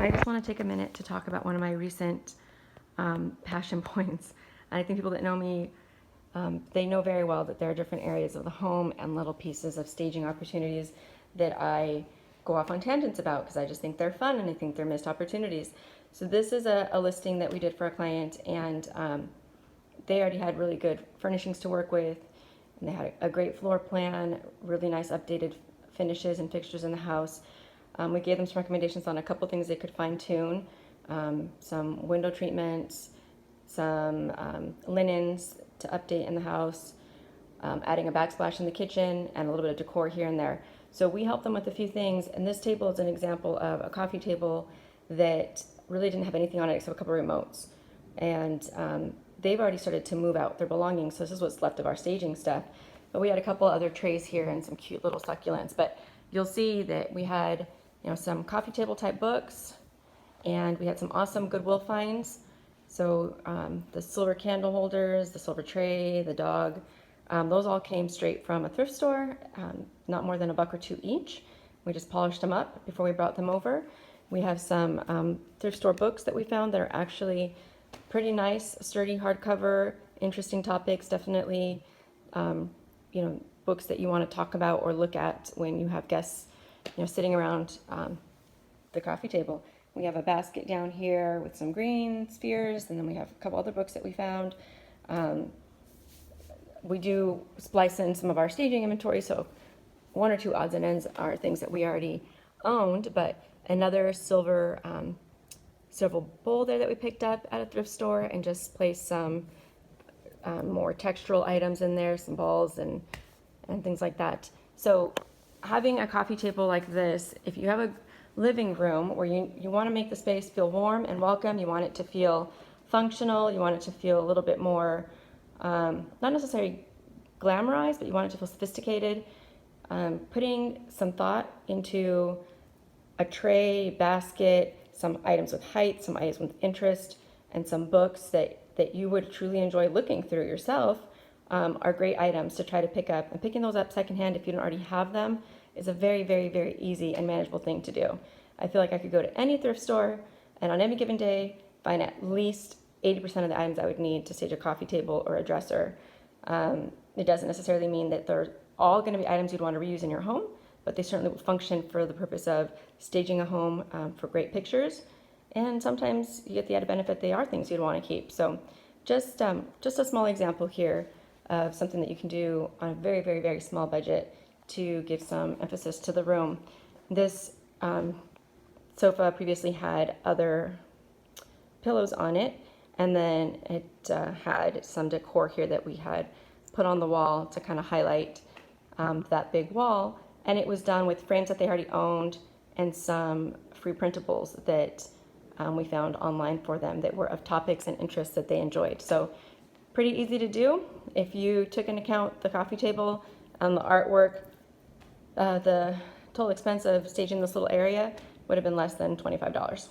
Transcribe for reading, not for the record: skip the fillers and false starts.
I just want to take a minute to talk about one of my recent passion points. And I think people that know me, they know very well that there are different areas of the home and little pieces of staging opportunities that I go off on tangents about because I just think they're fun and I think they're missed opportunities. So this is a listing that we did for a client, and they already had really good furnishings to work with, and they had a great floor plan, really nice updated finishes and fixtures in the house. We gave them some recommendations on a couple things they could fine tune, some window treatments, some linens to update in the house, adding a backsplash in the kitchen, and a little bit of decor here and there. So we helped them with a few things, and this table is an example of a coffee table that really didn't have anything on it except a couple of remotes. And they've already started to move out their belongings, so this is what's left of our staging stuff. But we had a couple other trays here and some cute little succulents. But you'll see that we had, some coffee table type books, and we had some awesome Goodwill finds. So the silver candle holders, the silver tray, the dog, those all came straight from a thrift store, not more than $1 or $2 each. We just polished them up before we brought them over. We have some thrift store books that we found that are actually pretty nice, sturdy hardcover, interesting topics, definitely, books that you want to talk about or look at when you have guests, sitting around the coffee table. We have a basket down here with some green spheres, and then we have a couple other books that we found. We do splice in some of our staging inventory, so 1 or 2 odds and ends are things that we already owned, but another silver bowl there that we picked up at a thrift store, and just placed some more textural items in there, some balls and things like that. So having a coffee table like this, if you have a living room where you want to make the space feel warm and welcome, you want it to feel functional, you want it to feel a little bit more, not necessarily glamorized, but you want it to feel sophisticated, putting some thought into a tray, basket, some items with height, some items with interest, and some books that you would truly enjoy looking through yourself are great items to try to pick up. And picking those up secondhand if you don't already have them is a very, very, very easy and manageable thing to do. I feel like I could go to any thrift store and on any given day find at least 80% of the items I would need to stage a coffee table or a dresser. It doesn't necessarily mean that they're all going to be items you'd want to reuse in your home, but they certainly will function for the purpose of staging a home for great pictures. And sometimes you get the added benefit they are things you'd want to keep. So just a small example here of something that you can do on a very, very, very small budget to give some emphasis to the room. This sofa previously had other pillows on it, and then it had some decor here that we had put on the wall to kind of highlight that big wall. And it was done with frames that they already owned and some free printables that we found online for them that were of topics and interests that they enjoyed. So pretty easy to do. If you took into account the coffee table and the artwork, the total expense of staging this little area would have been less than $25.